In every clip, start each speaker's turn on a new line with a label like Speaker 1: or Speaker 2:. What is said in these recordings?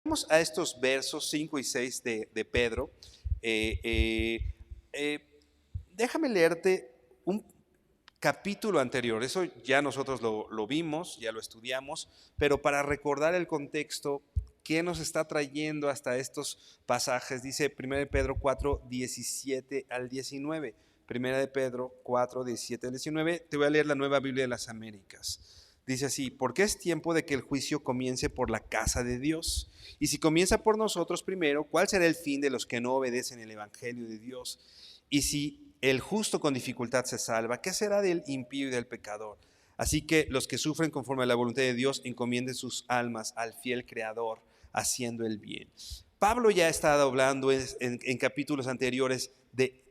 Speaker 1: Vamos a estos versos 5 y 6 de Pedro. Déjame leerte un capítulo anterior. Eso ya nosotros lo vimos, ya lo estudiamos, pero para recordar el contexto, ¿qué nos está trayendo hasta estos pasajes? Dice 1 de Pedro 4, 17 al 19. 1 de Pedro 4, 17 al 19. Te voy a leer la Nueva Biblia de las Américas. Dice así: porque es tiempo de que el juicio comience por la casa de Dios. Y si comienza por nosotros primero, ¿cuál será el fin de los que no obedecen el evangelio de Dios? Y si el justo con dificultad se salva, ¿qué será del impío y del pecador? Así que los que sufren conforme a la voluntad de Dios encomienden sus almas al fiel Creador, haciendo el bien. Pablo ya ha estado hablando en capítulos anteriores de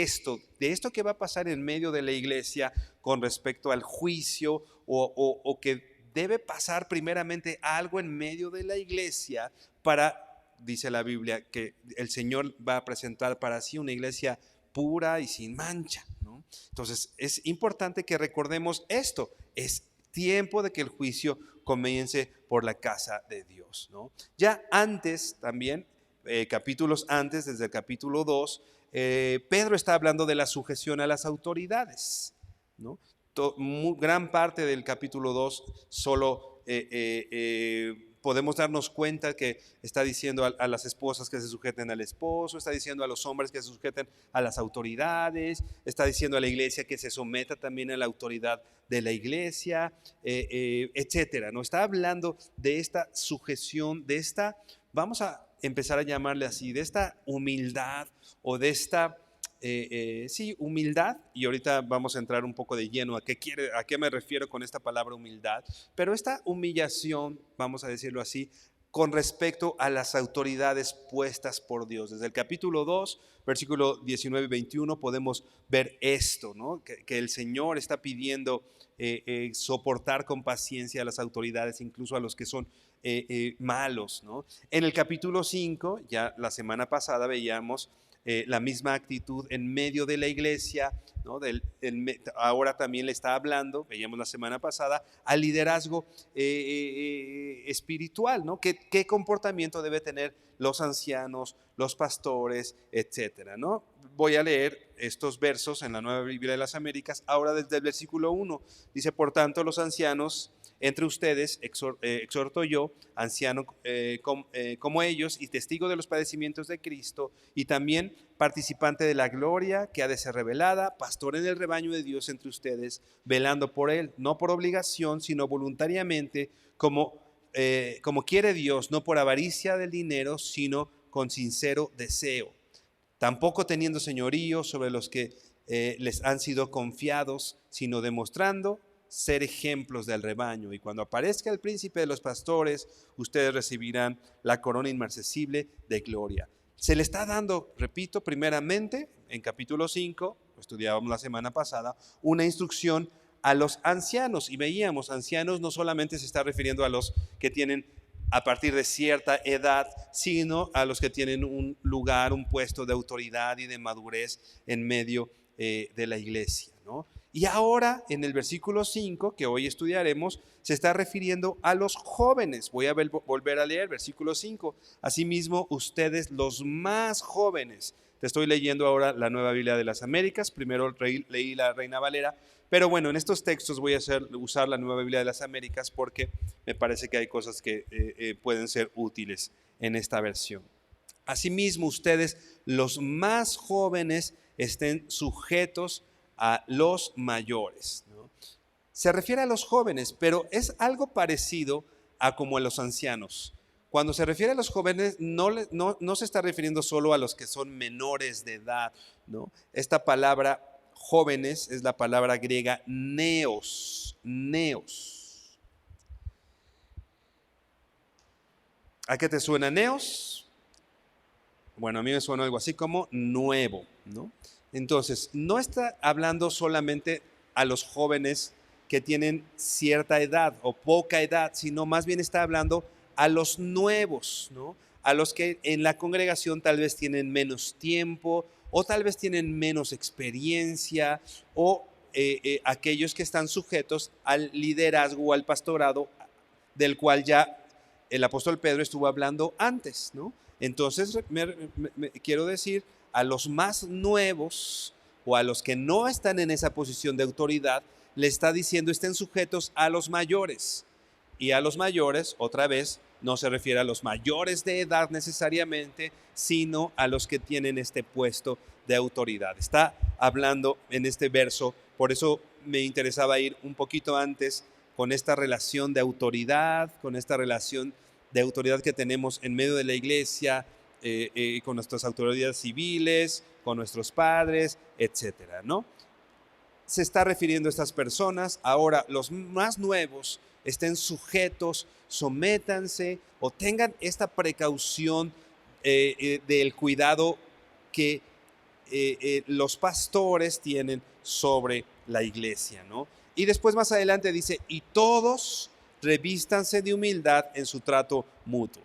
Speaker 1: esto que va a pasar en medio de la iglesia con respecto al juicio o que debe pasar primeramente algo en medio de la iglesia para, dice la Biblia, que el Señor va a presentar para sí una iglesia pura y sin mancha, ¿no? Entonces es importante que recordemos esto. Es tiempo de que el juicio comience por la casa de Dios, ¿no? Ya antes también, capítulos antes, desde el capítulo 2, Pedro está hablando de la sujeción a las autoridades, ¿no? Gran parte del capítulo 2 solo podemos darnos cuenta que está diciendo a las esposas que se sujeten al esposo, está diciendo a los hombres que se sujeten a las autoridades, está diciendo a la iglesia que se someta también a la autoridad de la iglesia, etcétera. No está hablando de esta sujeción, de esta, vamos a empezar a llamarle así, de esta humildad o de esta sí, humildad, y ahorita vamos a entrar un poco de lleno a qué me refiero con esta palabra humildad, pero esta humillación, vamos a decirlo así, con respecto a las autoridades puestas por Dios. Desde el capítulo 2, versículo 19 y 21 podemos ver esto, ¿no? Que el Señor está pidiendo soportar con paciencia a las autoridades, incluso a los que son malos, ¿no? En el capítulo 5, ya la semana pasada veíamos la misma actitud en medio de la iglesia, ¿no? Ahora también le está hablando, veíamos la semana pasada, al liderazgo espiritual, ¿no? ¿Qué comportamiento debe tener los ancianos, los pastores, etcétera, ¿no? Voy a leer estos versos en la Nueva Biblia de las Américas, ahora desde el versículo 1. Dice: por tanto, los ancianos entre ustedes, exhorto yo, anciano como ellos y testigo de los padecimientos de Cristo, y también participante de la gloria que ha de ser revelada, pastor en el rebaño de Dios entre ustedes, velando por él, no por obligación, sino voluntariamente, como quiere Dios, no por avaricia del dinero, sino con sincero deseo, tampoco teniendo señorío sobre los que les han sido confiados, sino demostrando ser ejemplos del rebaño. Y cuando aparezca el príncipe de los pastores, ustedes recibirán la corona inmarcesible de gloria. Se le está dando, repito, primeramente, en capítulo 5, lo estudiábamos la semana pasada, una instrucción a los ancianos. Y veíamos, ancianos no solamente se está refiriendo a los que tienen a partir de cierta edad, sino a los que tienen un lugar, un puesto de autoridad y de madurez en medio de la iglesia, ¿no? Y ahora en el versículo 5, que hoy estudiaremos, se está refiriendo a los jóvenes. Voy a volver a leer versículo 5. Asimismo, ustedes los más jóvenes Te estoy leyendo ahora la Nueva Biblia de las Américas, primero leí la Reina Valera, pero bueno, en estos textos voy a usar la Nueva Biblia de las Américas porque me parece que hay cosas que pueden ser útiles en esta versión. Asimismo, ustedes, los más jóvenes, estén sujetos a los mayores, ¿no? Se refiere a los jóvenes, pero es algo parecido a como a los ancianos. Cuando se refiere a los jóvenes, no se está refiriendo solo a los que son menores de edad, ¿no? Esta palabra jóvenes es la palabra griega neos, neos. ¿A qué te suena neos? Bueno, a mí me suena algo así como nuevo, ¿no? Entonces, no está hablando solamente a los jóvenes que tienen cierta edad o poca edad, sino más bien está hablando a los nuevos, ¿no? A los que en la congregación tal vez tienen menos tiempo o tal vez tienen menos experiencia o aquellos que están sujetos al liderazgo o al pastorado del cual ya el apóstol Pedro estuvo hablando antes, ¿no? Entonces, quiero decir, a los más nuevos o a los que no están en esa posición de autoridad, le está diciendo estén sujetos a los mayores. Y a los mayores, otra vez, no se refiere a los mayores de edad necesariamente, sino a los que tienen este puesto de autoridad. Está hablando en este verso, por eso me interesaba ir un poquito antes con esta relación de autoridad, con esta relación de autoridad que tenemos en medio de la iglesia, con nuestras autoridades civiles, con nuestros padres, etcétera, ¿no? Se está refiriendo a estas personas. Ahora, los más nuevos estén sujetos, sométanse o tengan esta precaución del cuidado que los pastores tienen sobre la iglesia, ¿no? Y después más adelante dice, y todos revístanse de humildad en su trato mutuo,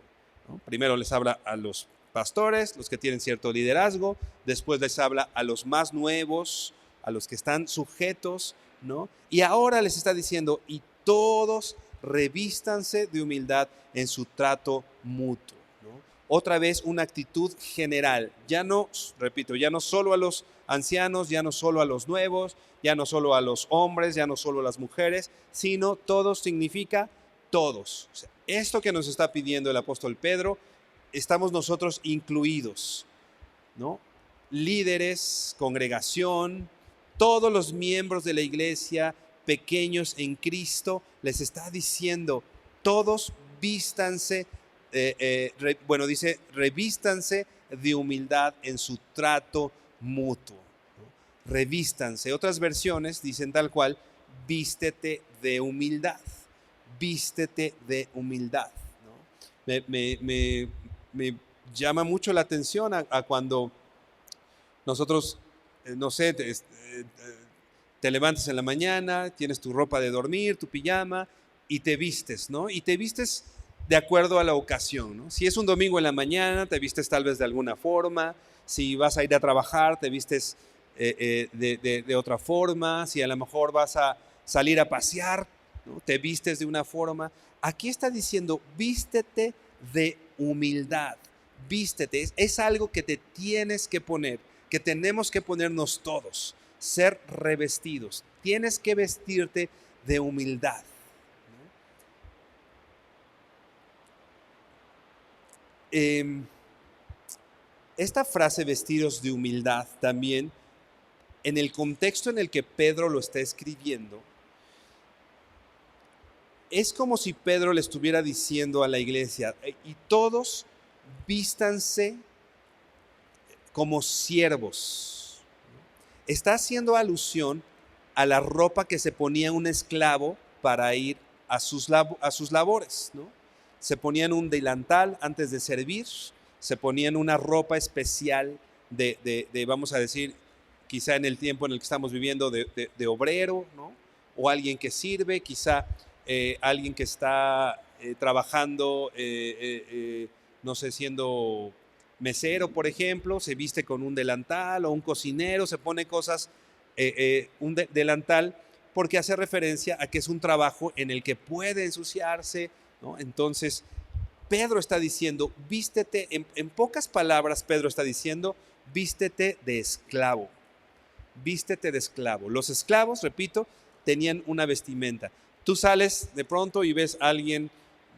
Speaker 1: ¿no? Primero les habla a los pastores, los que tienen cierto liderazgo, después les habla a los más nuevos, a los que están sujetos, ¿no? Y ahora les está diciendo, y todos revístanse de humildad en su trato mutuo, ¿no? Otra vez una actitud general, ya no, repito, ya no solo a los ancianos, ya no solo a los nuevos, ya no solo a los hombres, ya no solo a las mujeres, sino todos significa todos. O sea, esto que nos está pidiendo el apóstol Pedro, estamos nosotros incluidos, ¿no? Líderes, congregación, todos los miembros de la iglesia, pequeños en Cristo, les está diciendo, todos vístanse, dice, revístanse de humildad en su trato mutuo, ¿no? Revístanse. Otras versiones dicen tal cual, vístete de humildad, vístete de humildad, ¿no? Me llama mucho la atención a cuando nosotros, no sé, te levantas en la mañana, tienes tu ropa de dormir, tu pijama y te vistes, ¿no? Y te vistes de acuerdo a la ocasión, ¿no? Si es un domingo en la mañana, te vistes tal vez de alguna forma. Si vas a ir a trabajar, te vistes de otra forma. Si a lo mejor vas a salir a pasear, ¿no? Te vistes de una forma. Aquí está diciendo, vístete de humildad. Vístete, es algo que te tienes que poner, que tenemos que ponernos todos, ser revestidos. Tienes que vestirte de humildad, ¿no? Esta frase vestidos de humildad también, en el contexto en el que Pedro lo está escribiendo, es como si Pedro le estuviera diciendo a la iglesia, y todos vístanse como siervos. Está haciendo alusión a la ropa que se ponía un esclavo para ir a sus labores, ¿no? Se ponían un delantal antes de servir, se ponían una ropa especial de vamos a decir, quizá en el tiempo en el que estamos viviendo, de obrero, ¿no? O alguien que sirve, quizá alguien que está trabajando, no sé, siendo mesero, por ejemplo, se viste con un delantal, o un cocinero se pone cosas, un delantal, porque hace referencia a que es un trabajo en el que puede ensuciarse, ¿no? Entonces, Pedro está diciendo, vístete, en pocas palabras Pedro está diciendo, vístete de esclavo. Vístete de esclavo. Los esclavos, repito, tenían una vestimenta. Tú sales de pronto y ves a alguien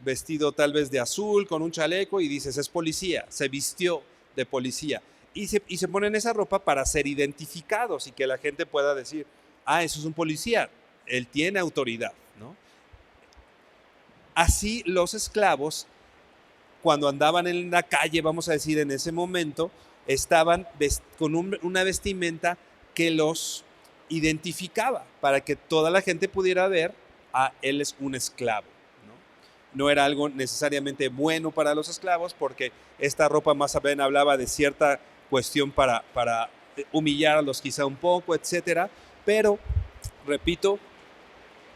Speaker 1: vestido tal vez de azul con un chaleco y dices, es policía, se vistió de policía. Y se ponen esa ropa para ser identificados y que la gente pueda decir, eso es un policía, él tiene autoridad, ¿no? Así los esclavos, cuando andaban en la calle, vamos a decir en ese momento, estaban con una vestimenta que los identificaba para que toda la gente pudiera ver, él es un esclavo. No era algo necesariamente bueno para los esclavos, porque esta ropa más bien hablaba de cierta cuestión para humillarlos quizá un poco, etcétera. Pero, repito,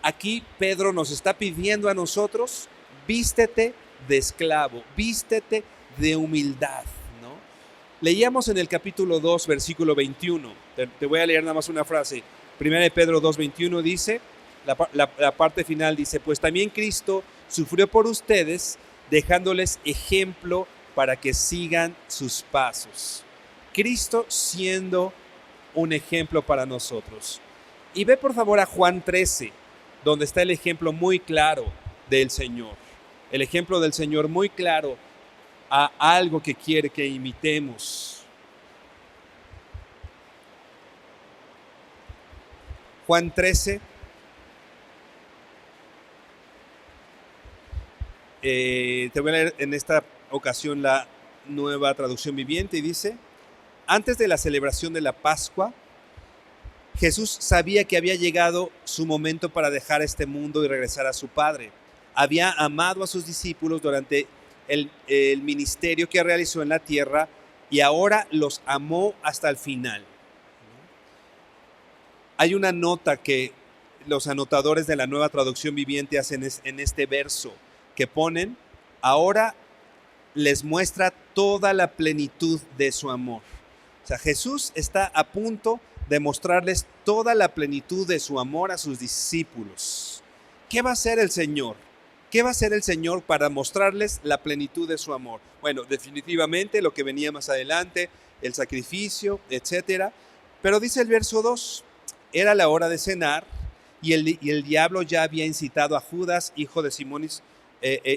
Speaker 1: aquí Pedro nos está pidiendo a nosotros, vístete de esclavo, vístete de humildad, ¿no? Leíamos en el capítulo 2, versículo 21. Te voy a leer nada más una frase. Primera de Pedro 2, 21 dice, la parte final dice, pues también Cristo sufrió por ustedes, dejándoles ejemplo para que sigan sus pasos. Cristo siendo un ejemplo para nosotros. Y ve por favor a Juan 13, donde está el ejemplo muy claro del Señor. El ejemplo del Señor muy claro a algo que quiere que imitemos. Juan 13. Te voy a leer en esta ocasión la Nueva Traducción Viviente y dice, antes de la celebración de la Pascua, Jesús sabía que había llegado su momento para dejar este mundo y regresar a su Padre. Había amado a sus discípulos durante el ministerio que realizó en la tierra y ahora los amó hasta el final. Hay una nota que los anotadores de la Nueva Traducción Viviente hacen en este verso, que ponen, ahora les muestra toda la plenitud de su amor. O sea, Jesús está a punto de mostrarles toda la plenitud de su amor a sus discípulos. ¿Qué va a hacer el Señor? ¿Qué va a hacer el Señor para mostrarles la plenitud de su amor? Bueno, definitivamente lo que venía más adelante, el sacrificio, etcétera. Pero dice el verso 2, era la hora de cenar y el diablo ya había incitado a Judas, hijo de Simón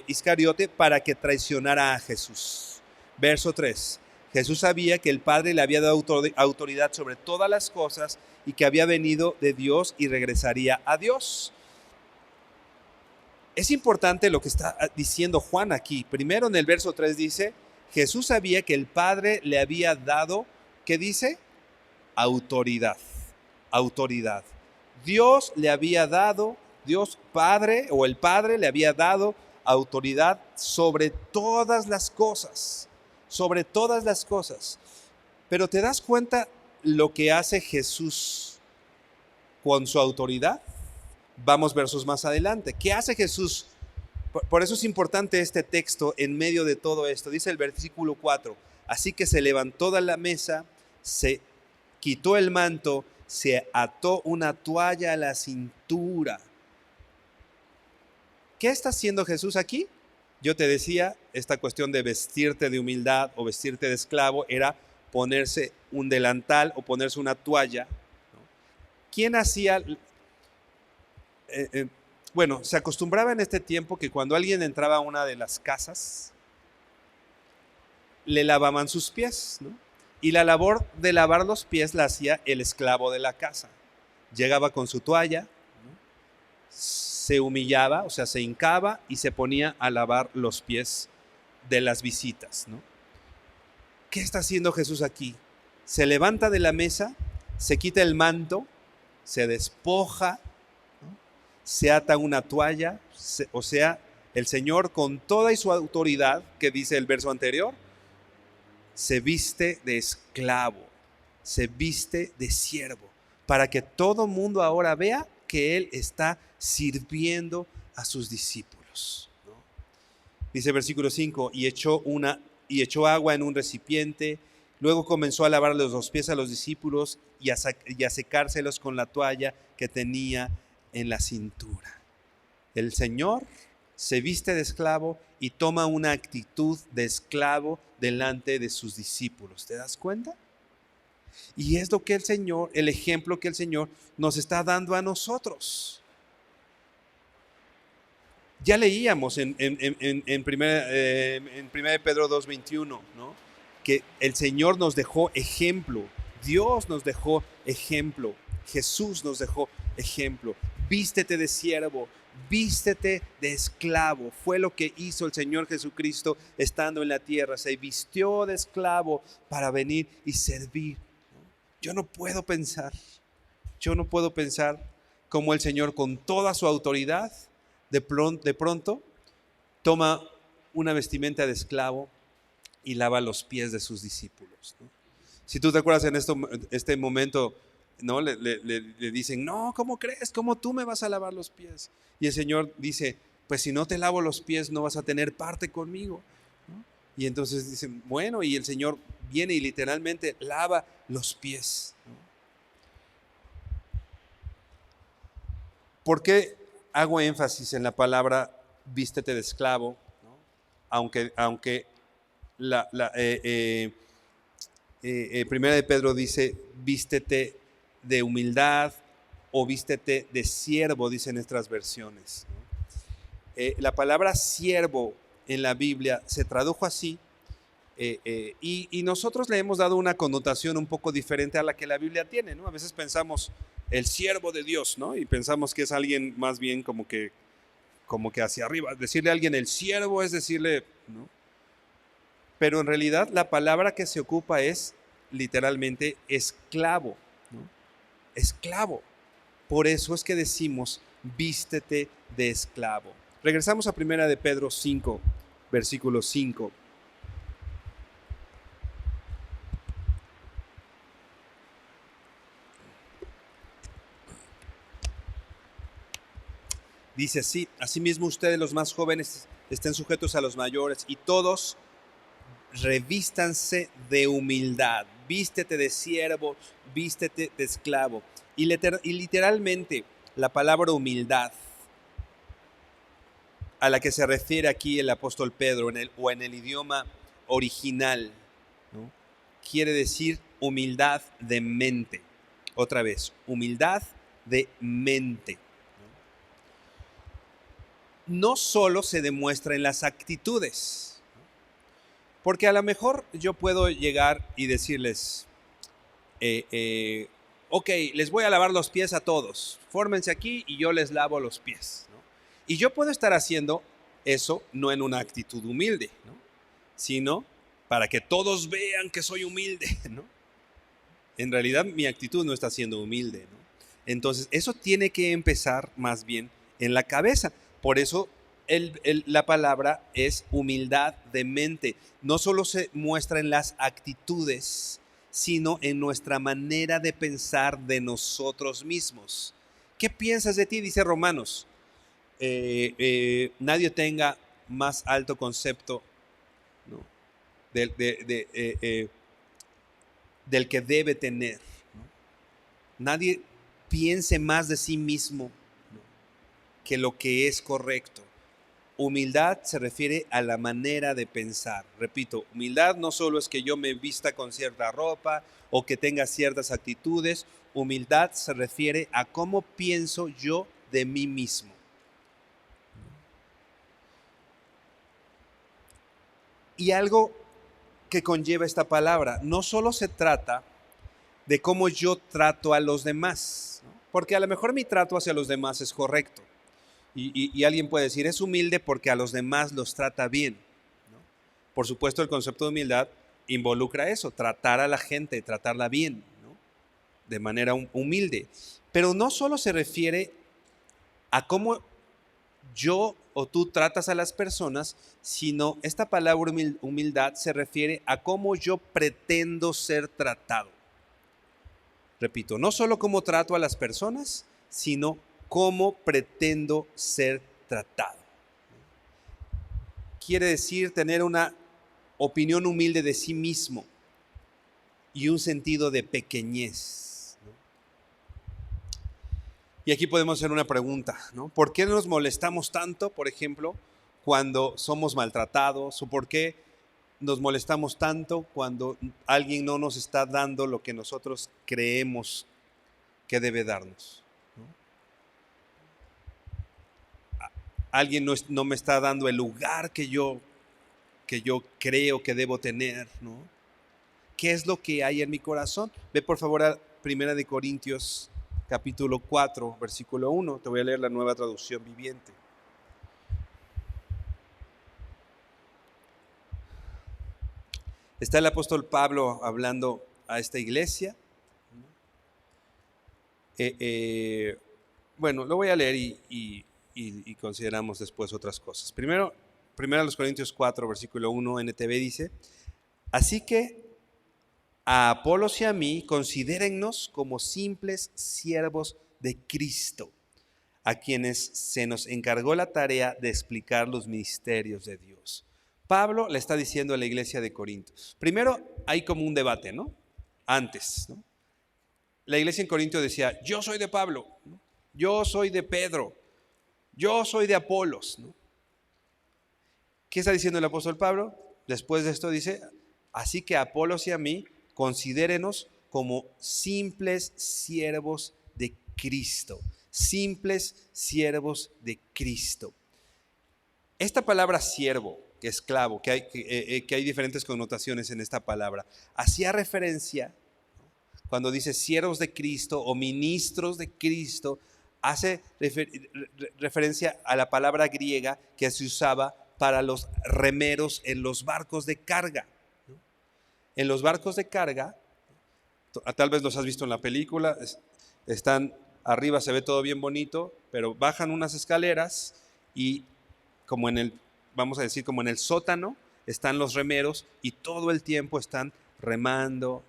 Speaker 1: Iscariote, para que traicionara a Jesús. Verso 3. Jesús sabía que el Padre le había dado autoridad sobre todas las cosas y que había venido de Dios y regresaría a Dios. Es importante lo que está diciendo Juan aquí. Primero en el verso 3 dice, Jesús sabía que el Padre le había dado, ¿qué dice? Autoridad. Autoridad. Dios le había dado, Dios Padre o el Padre le había dado autoridad sobre todas las cosas. Sobre todas las cosas. Pero ¿te das cuenta lo que hace Jesús con su autoridad? Vamos versos más adelante. ¿Qué hace Jesús? Por eso es importante este texto en medio de todo esto. Dice el versículo 4. Así que se levantó de la mesa, se quitó el manto, se ató una toalla a la cintura. ¿Qué está haciendo Jesús aquí? Yo te decía, esta cuestión de vestirte de humildad o vestirte de esclavo era ponerse un delantal o ponerse una toalla, ¿no? ¿Quién hacía? Bueno, se acostumbraba en este tiempo que cuando alguien entraba a una de las casas, le lavaban sus pies, ¿no? Y la labor de lavar los pies la hacía el esclavo de la casa. Llegaba con su toalla, ¿no? Se humillaba, o sea, se hincaba y se ponía a lavar los pies de las visitas, ¿no? ¿Qué está haciendo Jesús aquí? Se levanta de la mesa, se quita el manto, se despoja, ¿no? Se ata una toalla, o sea, el Señor con toda su autoridad, que dice el verso anterior, se viste de esclavo, se viste de siervo, para que todo mundo ahora vea que Él está sirviendo a sus discípulos, ¿no? Dice el versículo 5, y echó agua en un recipiente, luego comenzó a lavarles los pies a los discípulos y a secárselos con la toalla que tenía en la cintura. El Señor se viste de esclavo y toma una actitud de esclavo delante de sus discípulos. ¿Te das cuenta? Y es lo que el ejemplo que el Señor nos está dando a nosotros. Ya leíamos en primera de Pedro 2:21, ¿no? Que el Señor nos dejó ejemplo, Dios nos dejó ejemplo, Jesús nos dejó ejemplo. Vístete de siervo, vístete de esclavo. Fue lo que hizo el Señor Jesucristo estando en la tierra. Se vistió de esclavo para venir y servir. Yo no puedo pensar cómo el Señor, con toda su autoridad, de pronto toma una vestimenta de esclavo y lava los pies de sus discípulos, ¿no? Si tú te acuerdas en este momento, ¿no? Le dicen, no, ¿cómo crees? ¿Cómo tú me vas a lavar los pies? Y el Señor dice, pues si no te lavo los pies no vas a tener parte conmigo, ¿no? Y entonces dicen, bueno, y el Señor viene y literalmente lava los pies, ¿no? ¿Por qué hago énfasis en la palabra vístete de esclavo, ¿no? Aunque Primera de Pedro dice vístete de humildad o vístete de siervo, dicen nuestras versiones, ¿no? La palabra siervo en la Biblia se tradujo así, y nosotros le hemos dado una connotación un poco diferente a la que la Biblia tiene, ¿no? A veces pensamos el siervo de Dios, ¿no? Y pensamos que es alguien más bien como que hacia arriba. Decirle a alguien el siervo es decirle, ¿no? Pero en realidad la palabra que se ocupa es literalmente esclavo, ¿no? Esclavo. Por eso es que decimos vístete de esclavo. Regresamos a primera de Pedro 5, versículo 5. Dice así: asimismo ustedes los más jóvenes estén sujetos a los mayores y todos revístanse de humildad. Vístete de siervo, vístete de esclavo. Y literalmente la palabra humildad a la que se refiere aquí el apóstol Pedro en el idioma original, ¿no? Quiere decir humildad de mente. Otra vez, humildad de mente. No solo se demuestra en las actitudes, porque a lo mejor yo puedo llegar y decirles, ok, les voy a lavar los pies a todos, fórmense aquí y yo les lavo los pies, ¿no? Y yo puedo estar haciendo eso no en una actitud humilde, ¿no? Sino para que todos vean que soy humilde, ¿no? En realidad mi actitud no está siendo humilde, ¿no? Entonces eso tiene que empezar más bien en la cabeza. Por eso la palabra es humildad de mente. No solo se muestra en las actitudes, sino en nuestra manera de pensar de nosotros mismos. ¿Qué piensas de ti? Dice Romanos. Nadie tenga más alto concepto, ¿no? del que debe tener, ¿no? Nadie piense más de sí mismo, ¿no?, que lo que es correcto. Humildad se refiere a la manera de pensar. Repito, humildad no solo es que yo me vista con cierta ropa o que tenga ciertas actitudes. Humildad se refiere a cómo pienso yo de mí mismo. Y algo que conlleva esta palabra, no solo se trata de cómo yo trato a los demás, ¿no? Porque a lo mejor mi trato hacia los demás es correcto. Y alguien puede decir, es humilde porque a los demás los trata bien, ¿no? Por supuesto, el concepto de humildad involucra eso, tratar a la gente, tratarla bien, ¿no?, de manera humilde. Pero no solo se refiere a cómo yo o tú tratas a las personas, sino esta palabra humildad se refiere a cómo yo pretendo ser tratado. Repito, no solo cómo trato a las personas, sino cómo pretendo ser tratado. Quiere decir tener una opinión humilde de sí mismo y un sentido de pequeñez, ¿no? Y aquí podemos hacer una pregunta, ¿no? ¿Por qué nos molestamos tanto, por ejemplo, cuando somos maltratados? ¿O por qué nos molestamos tanto cuando alguien no nos está dando lo que nosotros creemos que debe darnos, ¿no? Alguien no me está dando el lugar que yo creo que debo tener, ¿no? ¿Qué es lo que hay en mi corazón? Ve por favor a 1 de Corintios capítulo 4, versículo 1. Te voy a leer la Nueva Traducción Viviente. Está el apóstol Pablo hablando a esta iglesia. Bueno, lo voy a leer y consideramos después otras cosas. Primero a los Corintios 4, versículo 1, NTV dice: así que a Apolos y a mí considérennos como simples siervos de Cristo, a quienes se nos encargó la tarea de explicar los misterios de Dios. Pablo le está diciendo a la iglesia de Corinto. Primero hay como un debate, ¿no? Antes, ¿no? La iglesia en Corinto decía: yo soy de Pablo, ¿no? Yo soy de Pedro, yo soy de Apolos, ¿no? ¿Qué está diciendo el apóstol Pablo? Después de esto dice: así que a Apolos y a mí considérenos como simples siervos de Cristo. Simples siervos de Cristo. Esta palabra siervo, que esclavo, que hay diferentes connotaciones en esta palabra, hacía referencia, cuando dice siervos de Cristo o ministros de Cristo, hace referencia a la palabra griega que se usaba para los remeros en los barcos de carga. En los barcos de carga, tal vez los has visto en la película, están arriba, se ve todo bien bonito, pero bajan unas escaleras y como vamos a decir, como en el sótano, están los remeros y todo el tiempo están remando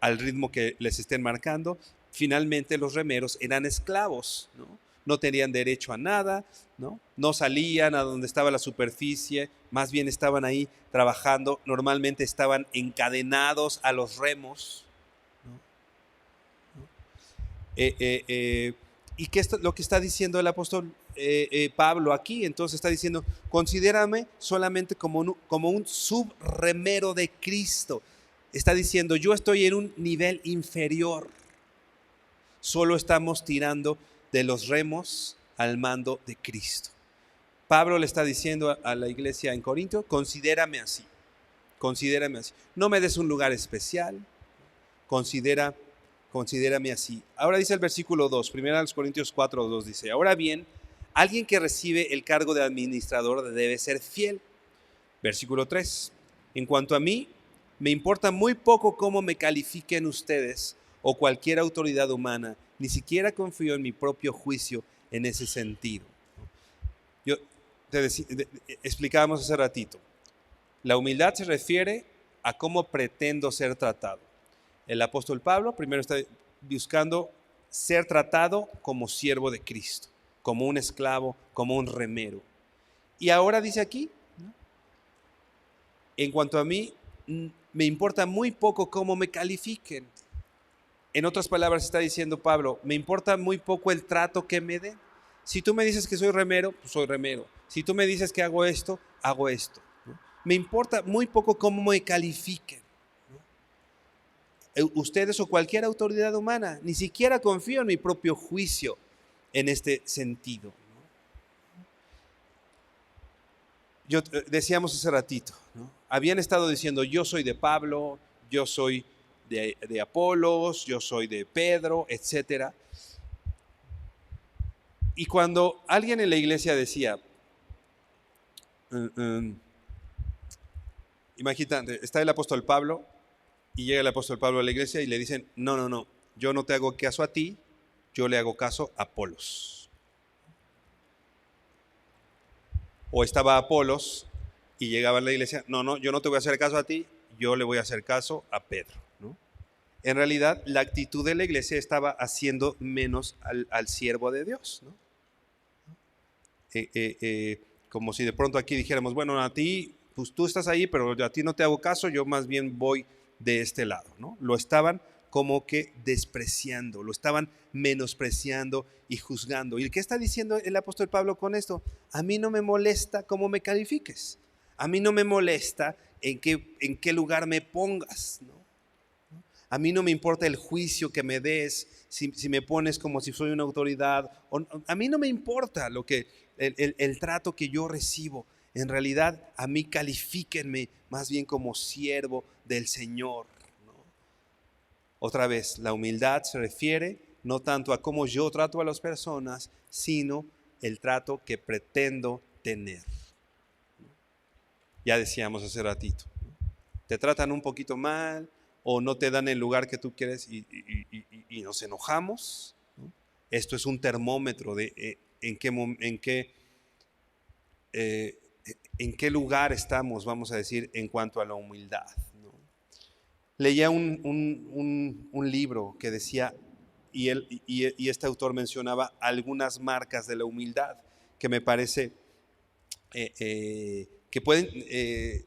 Speaker 1: al ritmo que les estén marcando. Finalmente los remeros eran esclavos, ¿no? No tenían derecho a nada, ¿no? No salían a donde estaba la superficie, más bien estaban ahí trabajando. Normalmente estaban encadenados a los remos, ¿no? ¿Y qué es lo que está diciendo el apóstol Pablo aquí? Entonces está diciendo: considérame solamente como un subremero de Cristo. Está diciendo: yo estoy en un nivel inferior. Solo estamos tirando de los remos al mando de Cristo. Pablo le está diciendo a la iglesia en Corinto: considérame así. No me des un lugar especial. Considérame así. Ahora dice el versículo 2, 1 Corintios 4, 2 dice: ahora bien, alguien que recibe el cargo de administrador debe ser fiel. Versículo 3, en cuanto a mí, me importa muy poco cómo me califiquen ustedes o cualquier autoridad humana, ni siquiera confío en mi propio juicio en ese sentido. Yo explicábamos hace ratito, la humildad se refiere a cómo pretendo ser tratado. El apóstol Pablo primero está buscando ser tratado como siervo de Cristo, como un esclavo, como un remero. Y ahora dice aquí, ¿no? En cuanto a mí, me importa muy poco cómo me califiquen. En otras palabras está diciendo Pablo: me importa muy poco el trato que me den. Si tú me dices que soy remero, pues soy remero. Si tú me dices que hago esto, hago esto, ¿no? Me importa muy poco cómo me califiquen, ¿no? Ustedes o cualquier autoridad humana, ni siquiera confío en mi propio juicio en este sentido, ¿no? Decíamos hace ratito, ¿no? Habían estado diciendo: yo soy de Pablo, yo soy de Apolos, yo soy de Pedro, etc. Y cuando alguien en la iglesia decía, imagínate, está el apóstol Pablo y llega el apóstol Pablo a la iglesia y le dicen: no, yo no te hago caso a ti, yo le hago caso a Apolos. O estaba Apolos y llegaba a la iglesia: no, yo no te voy a hacer caso a ti, yo le voy a hacer caso a Pedro, ¿no? En realidad, la actitud de la iglesia estaba haciendo menos al siervo de Dios, ¿no? Como si de pronto aquí dijéramos: bueno, a ti, pues tú estás ahí, pero a ti no te hago caso, yo más bien voy de este lado, ¿no? Lo estaban como que despreciando, lo estaban menospreciando y juzgando. ¿Y qué está diciendo el apóstol Pablo con esto? A mí no me molesta cómo me califiques. A mí no me molesta en qué lugar me pongas, ¿no? A mí no me importa el juicio que me des, si me pones como si soy una autoridad. A mí no me importa el trato que yo recibo. En realidad, a mí califíquenme más bien como siervo del Señor, ¿no? Otra vez, la humildad se refiere no tanto a cómo yo trato a las personas, sino el trato que pretendo tener. Ya decíamos hace ratito, te tratan un poquito mal o no te dan el lugar que tú quieres y nos enojamos, ¿no? Esto es un termómetro de en qué lugar estamos, vamos a decir, en cuanto a la humildad, ¿no? Leía un libro que decía, y este autor mencionaba algunas marcas de la humildad que me parece que pueden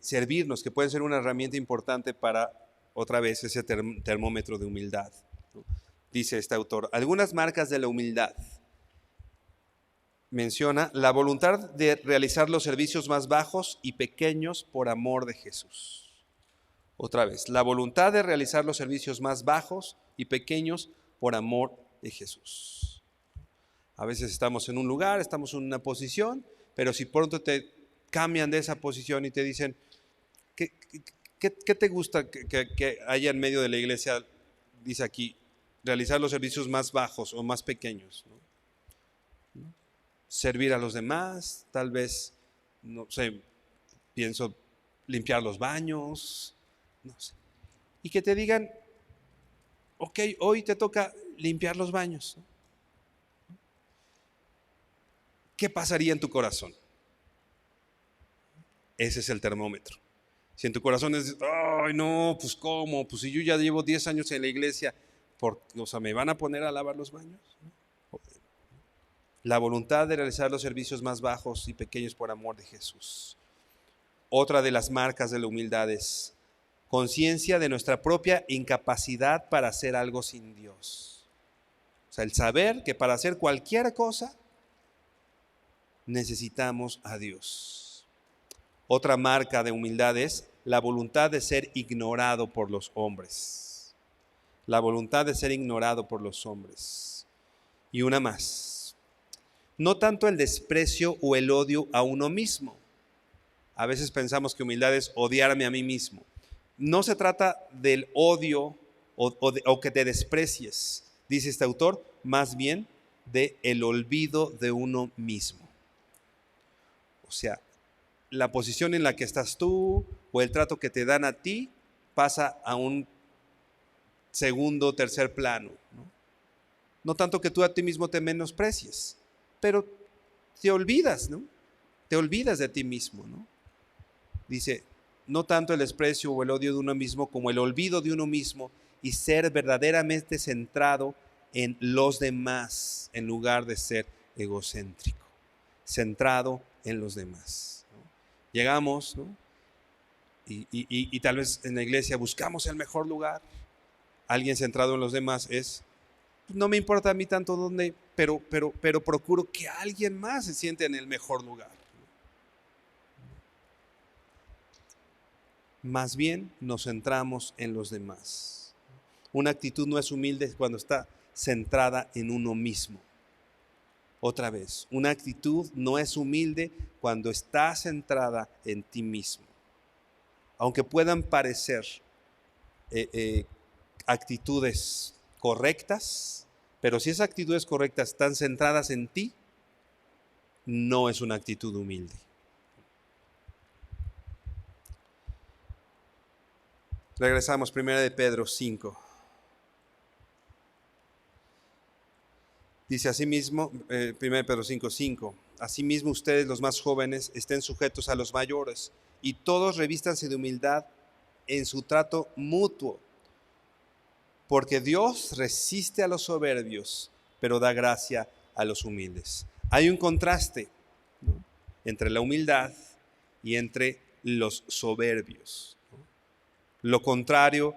Speaker 1: servirnos, que pueden ser una herramienta importante para, otra vez, ese termómetro de humildad, ¿no? Dice este autor, algunas marcas de la humildad. Menciona la voluntad de realizar los servicios más bajos y pequeños por amor de Jesús. Otra vez, la voluntad de realizar los servicios más bajos y pequeños por amor de Jesús. A veces estamos en un lugar, estamos en una posición, pero si pronto te cambian de esa posición y te dicen, ¿qué te gusta que haya en medio de la iglesia? Dice aquí, realizar los servicios más bajos o más pequeños, ¿no? Servir a los demás, tal vez, no sé, pienso limpiar los baños, no sé. Y que te digan, ok, hoy te toca limpiar los baños, ¿no? ¿Qué pasaría en tu corazón? Ese es el termómetro. Si en tu corazón es, ay no, pues cómo, pues si yo ya llevo 10 años en la iglesia, o sea, ¿me van a poner a lavar los baños? La voluntad de realizar los servicios más bajos y pequeños por amor de Jesús. Otra de las marcas de la humildad es conciencia de nuestra propia incapacidad para hacer algo sin Dios. O sea, el saber que para hacer cualquier cosa necesitamos a Dios. Otra marca de humildad es la voluntad de ser ignorado por los hombres. La voluntad de ser ignorado por los hombres. Y una más. No tanto el desprecio o el odio a uno mismo. A veces pensamos que humildad es odiarme a mí mismo. No se trata del odio o que te desprecies, dice este autor, más bien de el olvido de uno mismo. O sea, la posición en la que estás tú o el trato que te dan a ti pasa a un segundo o tercer plano, ¿no? No tanto que tú a ti mismo te menosprecies, pero te olvidas, ¿no? Te olvidas de ti mismo, ¿no? Dice, no tanto el desprecio o el odio de uno mismo como el olvido de uno mismo y ser verdaderamente centrado en los demás en lugar de ser egocéntrico, centrado en los demás, ¿no? Llegamos, ¿no? Y tal vez en la iglesia buscamos el mejor lugar. Alguien centrado en los demás es, no me importa a mí tanto dónde, pero procuro que alguien más se siente en el mejor lugar. Más bien nos centramos en los demás. Una actitud no es humilde cuando está centrada en uno mismo. Otra vez, una actitud no es humilde cuando está centrada en ti mismo. Aunque puedan parecer actitudes correctas, pero si esas actitudes correctas están centradas en ti, no es una actitud humilde. Regresamos, 1 de Pedro 5. Dice asimismo, 1 de Pedro 5:5, asimismo ustedes los más jóvenes estén sujetos a los mayores y todos revístanse de humildad en su trato mutuo, porque Dios resiste a los soberbios, pero da gracia a los humildes. Hay un contraste, ¿no?, entre la humildad y entre los soberbios, ¿no? Lo contrario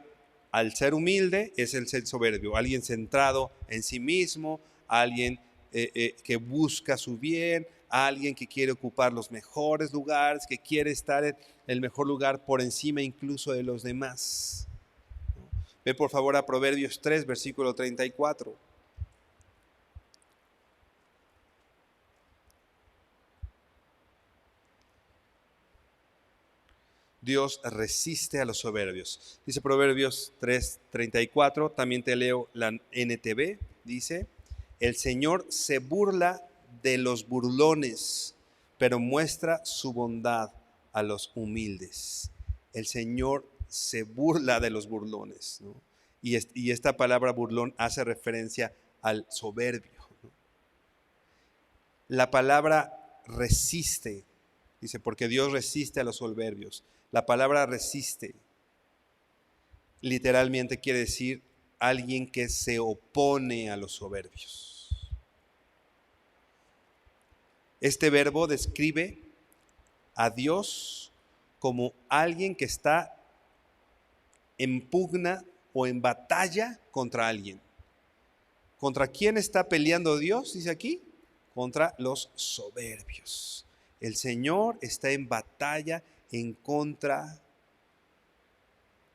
Speaker 1: al ser humilde es el ser soberbio, alguien centrado en sí mismo, alguien que busca su bien, alguien que quiere ocupar los mejores lugares, que quiere estar en el mejor lugar por encima incluso de los demás. Ve por favor a Proverbios 3, versículo 34. Dios resiste a los soberbios. Dice Proverbios 3:34, también te leo la NTV, dice, el Señor se burla de los burlones, pero muestra su bondad a los humildes. El Señor se burla de los burlones, ¿no? Y esta palabra burlón hace referencia al soberbio, ¿no? La palabra resiste, dice, porque Dios resiste a los soberbios. La palabra resiste literalmente quiere decir alguien que se opone a los soberbios. Este verbo describe a Dios como alguien que está en pugna o en batalla contra alguien. ¿Contra quién está peleando Dios? Dice aquí, contra los soberbios. El Señor está en batalla en contra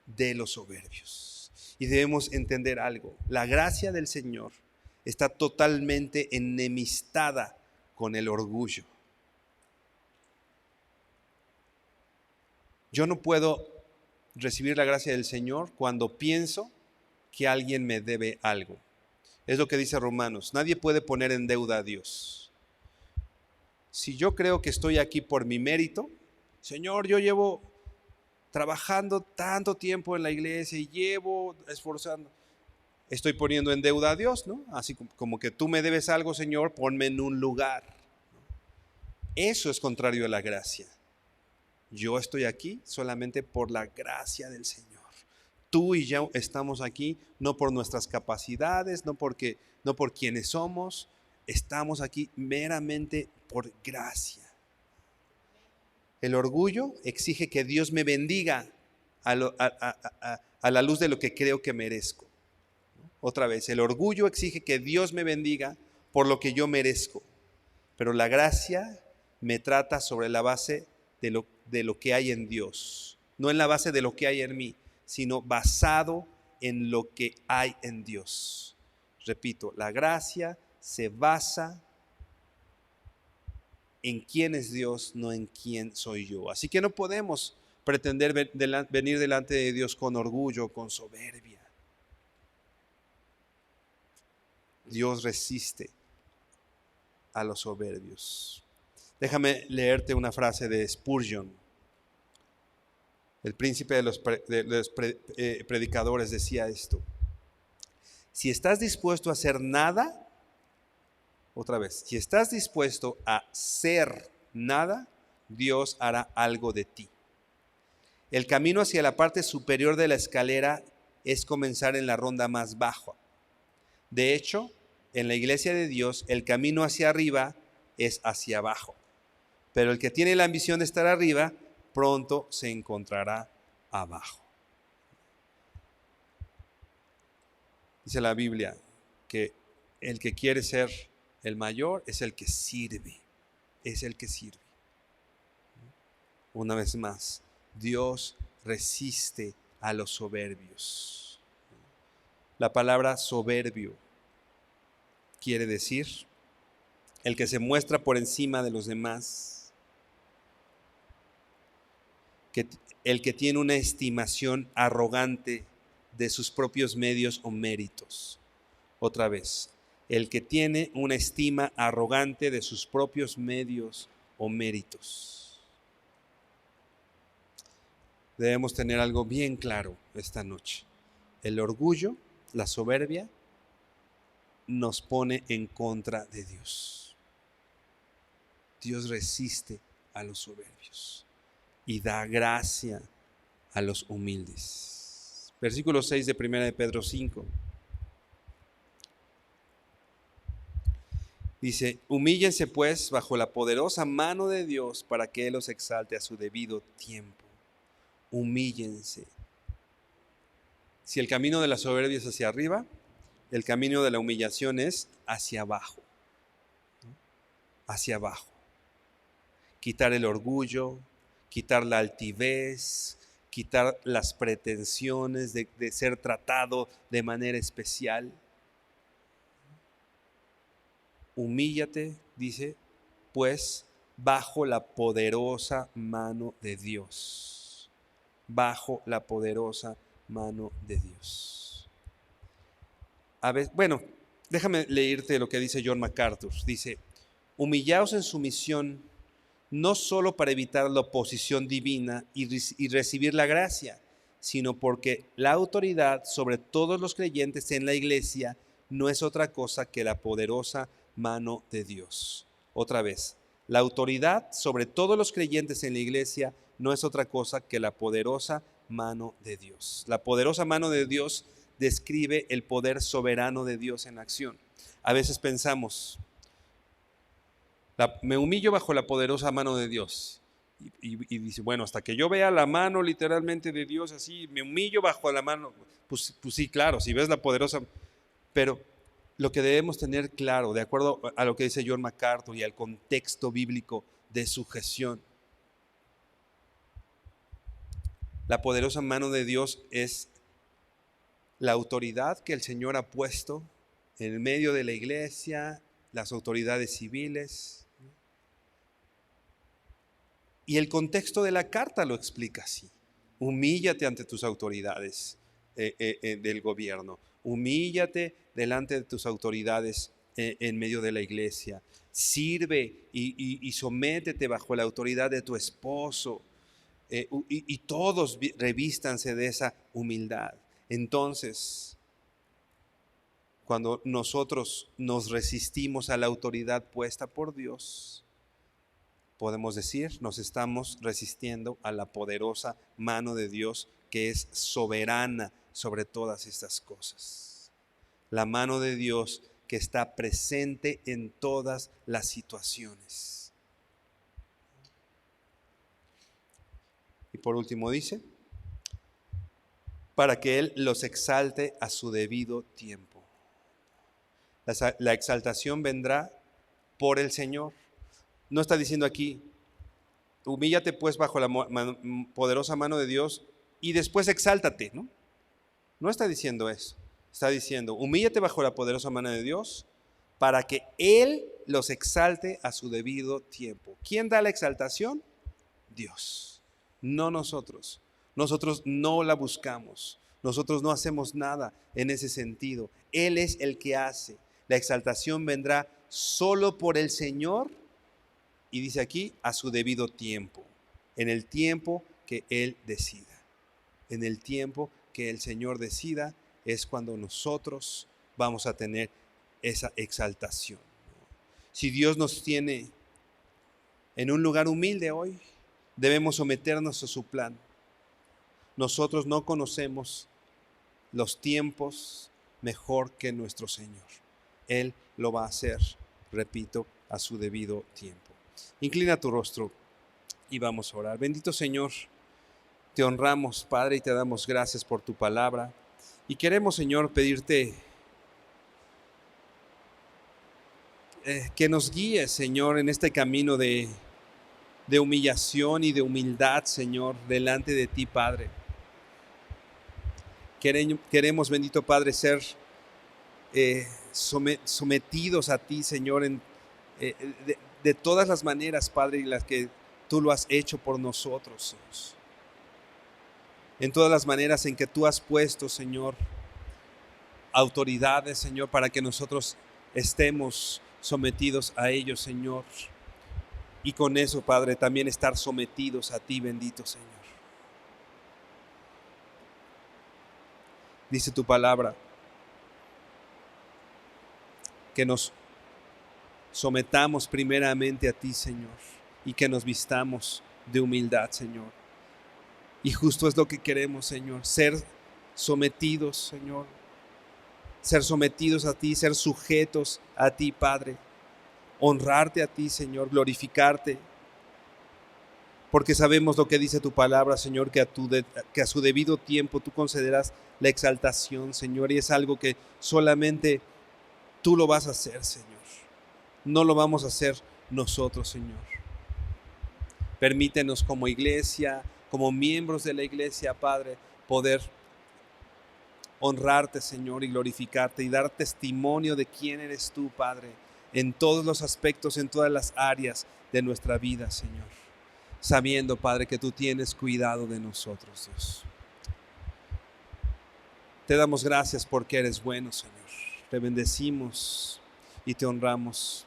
Speaker 1: de los soberbios. Y debemos entender algo, la gracia del Señor está totalmente enemistada con el orgullo. Yo no puedo recibir la gracia del Señor cuando pienso que alguien me debe algo. Es lo que dice Romanos, nadie puede poner en deuda a Dios. Si yo creo que estoy aquí por mi mérito, Señor, yo llevo trabajando tanto tiempo en la iglesia y llevo esforzando, estoy poniendo en deuda a Dios, ¿no? Así como que tú me debes algo, Señor, ponme en un lugar. Eso es contrario a la gracia. Yo estoy aquí solamente por la gracia del Señor. Tú y yo estamos aquí no por nuestras capacidades, no por quienes somos, estamos aquí meramente por gracia. El orgullo exige que Dios me bendiga a la luz de lo que creo que merezco. Otra vez, el orgullo exige que Dios me bendiga por lo que yo merezco. Pero la gracia me trata sobre la base de lo que hay en Dios. No en la base de lo que hay en mí, sino basado en lo que hay en Dios. Repito, la gracia se basa en quién es Dios, no en quién soy yo. Así que no podemos pretender venir delante de Dios con orgullo, con soberbia. Dios resiste a los soberbios. Déjame leerte una frase de Spurgeon. El príncipe de los predicadores decía esto: si estás dispuesto a hacer nada, otra vez, si estás dispuesto a ser nada, Dios hará algo de ti. El camino hacia la parte superior de la escalera es comenzar en la ronda más baja. De hecho, en la iglesia de Dios, el camino hacia arriba es hacia abajo. Pero el que tiene la ambición de estar arriba, pronto se encontrará abajo. Dice la Biblia que el que quiere ser el mayor es el que sirve, es el que sirve. Una vez más, Dios resiste a los soberbios. La palabra soberbio quiere decir el que se muestra por encima de los demás, el que tiene una estimación arrogante de sus propios medios o méritos. Otra vez, el que tiene una estima arrogante de sus propios medios o méritos. Debemos tener algo bien claro esta noche. El orgullo, la soberbia, nos pone en contra de Dios. Dios resiste a los soberbios y da gracia a los humildes. Versículo 6 de 1 de Pedro 5. Dice, humíllense pues bajo la poderosa mano de Dios para que Él los exalte a su debido tiempo. Humíllense. Si el camino de la soberbia es hacia arriba, el camino de la humillación es hacia abajo. Hacia abajo. quitar el orgullo, quitar la altivez, quitar las pretensiones de ser tratado de manera especial. Humíllate, dice, pues bajo la poderosa mano de Dios. Bajo la poderosa mano de Dios. A ver, bueno, déjame leerte lo que dice John MacArthur. Dice, humillaos en sumisión, no solo para evitar la oposición divina y recibir la gracia, sino porque la autoridad sobre todos los creyentes en la iglesia no es otra cosa que la poderosa mano de Dios. Otra vez, la autoridad sobre todos los creyentes en la iglesia no es otra cosa que la poderosa mano de Dios. La poderosa mano de Dios describe el poder soberano de Dios en acción. A veces pensamos, me humillo bajo la poderosa mano de Dios. Y dice, bueno, hasta que yo vea la mano literalmente de Dios así, me humillo bajo la mano. Pues sí, claro, si ves la poderosa. Pero lo que debemos tener claro, de acuerdo a lo que dice John MacArthur y al contexto bíblico de sujeción, la poderosa mano de Dios es la autoridad que el Señor ha puesto en el medio de la iglesia, las autoridades civiles. Y el contexto de la carta lo explica así. Humíllate ante tus autoridades del gobierno. Humíllate delante de tus autoridades en medio de la iglesia. Sirve y sométete bajo la autoridad de tu esposo. Y todos revístanse de esa humildad. Entonces, cuando nosotros nos resistimos a la autoridad puesta por Dios, podemos decir, nos estamos resistiendo a la poderosa mano de Dios que es soberana sobre todas estas cosas. La mano de Dios que está presente en todas las situaciones. Y por último dice, para que Él los exalte a su debido tiempo. La exaltación vendrá por el Señor. No está diciendo aquí, humíllate pues bajo la poderosa mano de Dios y después exáltate, ¿no? No está diciendo eso. Está diciendo, humíllate bajo la poderosa mano de Dios para que Él los exalte a su debido tiempo. ¿Quién da la exaltación? Dios, no nosotros. Nosotros no la buscamos. Nosotros no hacemos nada en ese sentido. Él es el que hace. La exaltación vendrá solo por el Señor. Y dice aquí, a su debido tiempo, en el tiempo que Él decida. En el tiempo que el Señor decida es cuando nosotros vamos a tener esa exaltación. Si Dios nos tiene en un lugar humilde hoy, debemos someternos a su plan. Nosotros no conocemos los tiempos mejor que nuestro Señor. Él lo va a hacer, repito, a su debido tiempo. Inclina tu rostro y vamos a orar. Bendito Señor, te honramos, Padre, y te damos gracias por tu palabra. Y queremos, Señor, pedirte que nos guíes, Señor, en este camino de humillación y de humildad, Señor, delante de ti, Padre. Queremos, bendito Padre, ser sometidos a ti, Señor, de todas las maneras, Padre, en las que tú lo has hecho por nosotros, Dios. En todas las maneras en que tú has puesto, Señor, autoridades, Señor, para que nosotros estemos sometidos a ellos, Señor. Y con eso, Padre, también estar sometidos a ti, bendito Señor. Dice tu palabra que nos sometamos primeramente a ti, Señor, y que nos vistamos de humildad, Señor. Y justo es lo que queremos, Señor, ser sometidos, Señor, ser sometidos a ti, ser sujetos a ti, Padre, honrarte a ti, Señor, glorificarte, porque sabemos lo que dice tu palabra, Señor, que a su debido tiempo tú concederás la exaltación, Señor, y es algo que solamente tú lo vas a hacer, Señor. No lo vamos a hacer nosotros, Señor. Permítenos como iglesia, como miembros de la iglesia, Padre, poder honrarte, Señor, y glorificarte y dar testimonio de quién eres tú, Padre, en todos los aspectos, en todas las áreas de nuestra vida, Señor. Sabiendo, Padre, que tú tienes cuidado de nosotros, Dios. Te damos gracias porque eres bueno, Señor. Te bendecimos y te honramos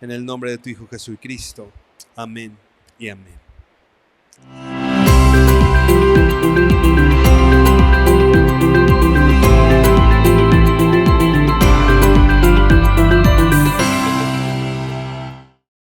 Speaker 1: en el nombre de tu Hijo Jesucristo. Amén y amén.